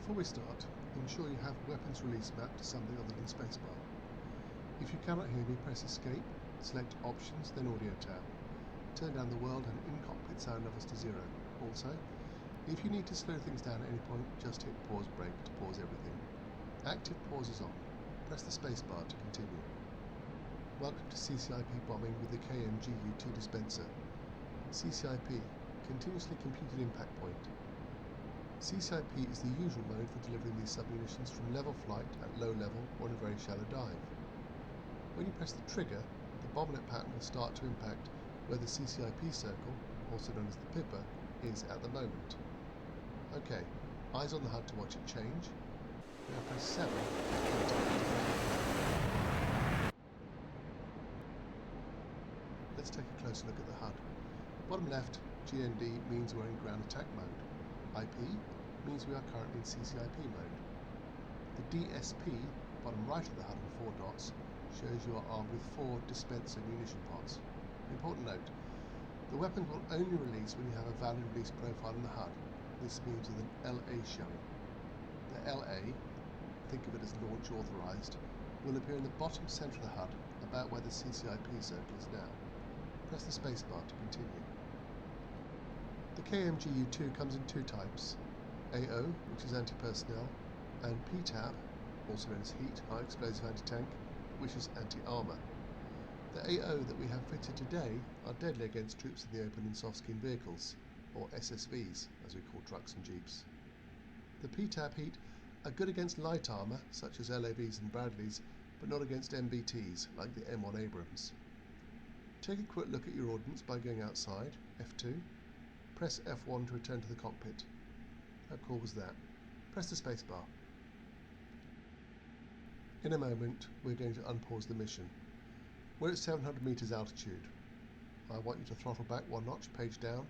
Before we start, ensure you have weapons release mapped to something other than spacebar. If you cannot hear me, press escape, select options, then audio tab. Turn down the world and in-cockpit sound levels to 0. Also, if you need to slow things down at any point, just hit pause break to pause everything. Active pause is on. Press the spacebar to continue. Welcome to CCIP bombing with the KMGU-2 dispenser. CCIP, Continuously Computed Impact Point. CCIP is the usual mode for delivering these submunitions from level flight at low level or in a very shallow dive. When you press the trigger, the bomblet pattern will start to impact where the CCIP circle, also known as the pipper, is at the moment. OK, eyes on the HUD to watch it change. Now press 7 to activate. Let's take a closer look at the HUD. Bottom left, GND means we're in ground attack mode. IP means we are currently in CCIP mode. The DSP, bottom right of the HUD in 4 dots, shows you are armed with 4 dispenser munition pots. Important note, the weapons will only release when you have a valid release profile in the HUD. This means with an LA showing. The LA, think of it as launch authorized, will appear in the bottom center of the HUD, about where the CCIP circle is now. Press the spacebar to continue. The KMGU-2 comes in 2 types, AO, which is anti-personnel, and PTAB, also known as heat, high explosive anti-tank, which is anti-armour. The AO that we have fitted today are deadly against troops in the open and soft-skinned vehicles, or SSVs, as we call trucks and jeeps. The PTAB heat are good against light armour, such as LAVs and Bradleys, but not against MBTs, like the M1 Abrams. Take a quick look at your ordnance by going outside, F2. Press F1 to return to the cockpit. How cool was that? Press the spacebar. In a moment, we're going to unpause the mission. We're at 700 meters altitude. I want you to throttle back 1 notch, page down,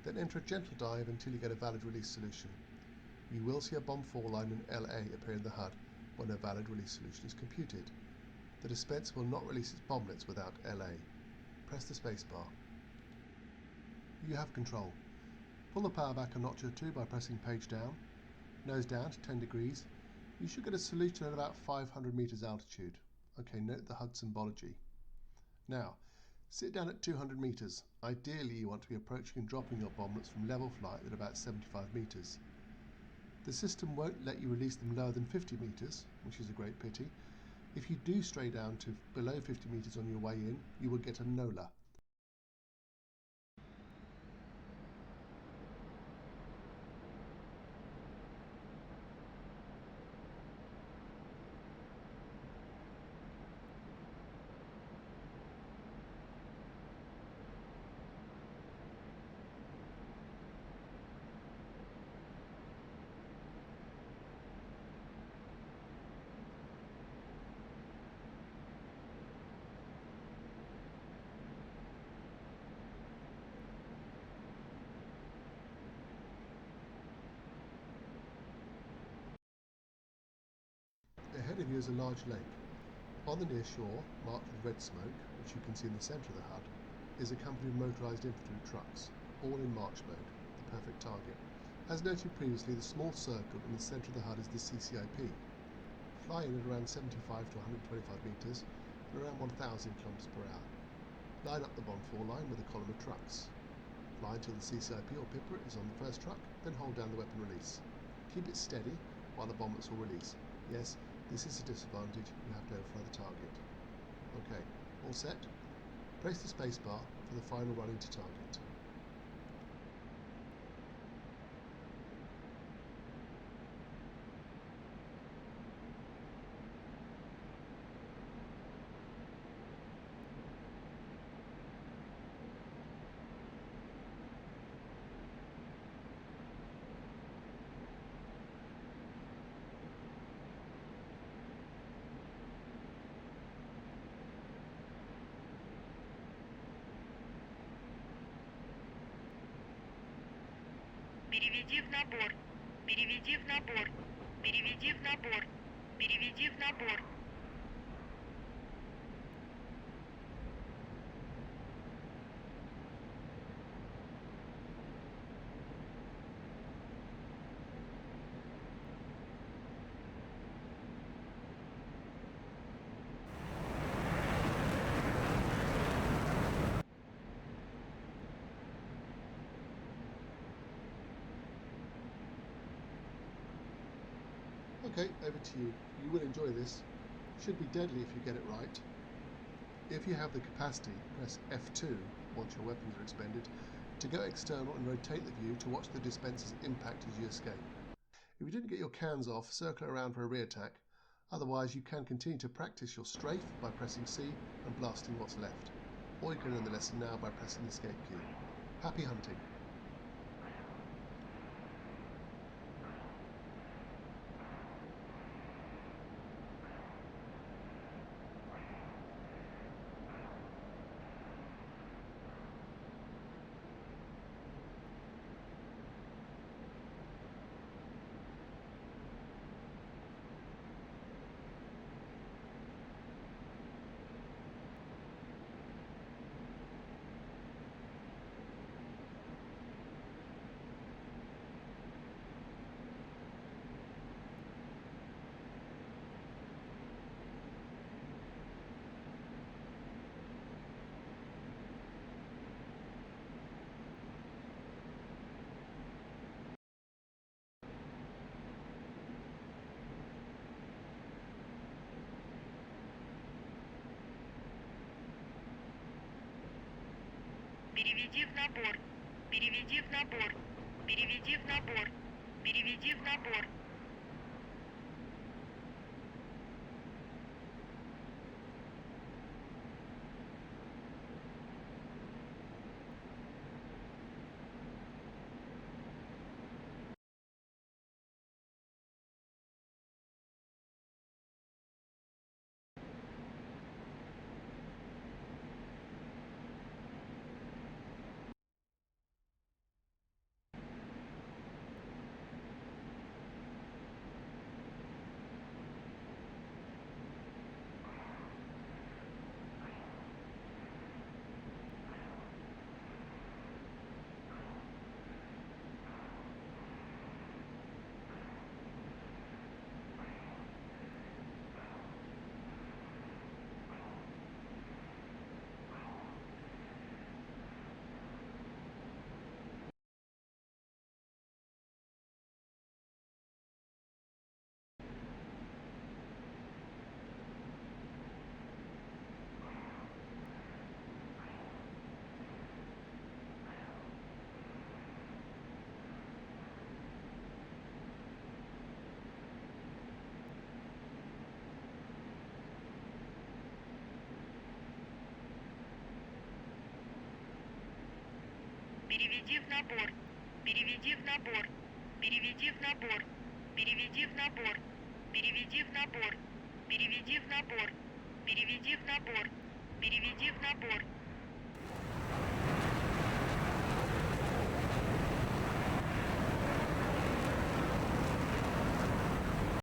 then enter a gentle dive until you get a valid release solution. You will see a bomb fall line in LA appear in the HUD when a valid release solution is computed. The dispenser will not release its bomblets without LA. Press the spacebar. You have control. Pull the power back a notch or 2 by pressing page down. Nose down to 10 degrees. You should get a solution at about 500 meters altitude. OK, note the HUD symbology. Now, sit down at 200 meters. Ideally, you want to be approaching and dropping your bomblets from level flight at about 75 meters. The system won't let you release them lower than 50 meters, which is a great pity. If you do stray down to below 50 meters on your way in, you will get a NOLA. Ahead of you is a large lake. On the near shore, marked with red smoke, which you can see in the centre of the HUD, is a company of motorised infantry trucks, all in march mode, the perfect target. As noted previously, the small circle in the centre of the HUD is the CCIP. Fly in at around 75 to 125 metres and around 1,000 km/h. Line up the bomb fall line with a column of trucks. Fly until the CCIP or pipper is on the first truck, then hold down the weapon release. Keep it steady while the bomblets will release. Yes, this is a disadvantage, you have to overfly the target. OK, all set? Press the spacebar for the final run into target. Переведи в набор. Переведи в набор. Переведи в набор. Переведи в набор. Okay, over to you. You will enjoy this. Should be deadly if you get it right. If you have the capacity, press F2 once your weapons are expended to go external and rotate the view to watch the dispenser's impact as you escape. If you didn't get your cans off, circle around for a re-attack. Otherwise, you can continue to practice your strafe by pressing C and blasting what's left. Or you can learn the lesson now by pressing the escape key. Happy hunting! Переведи в набор. Переведи в набор. Переведи в набор. Переведи в набор. Переведи в набор. Переведи в набор. Переведи в набор. Переведи в набор. Переведи в набор. Переведи в набор. Переведи в набор. Переведи в набор.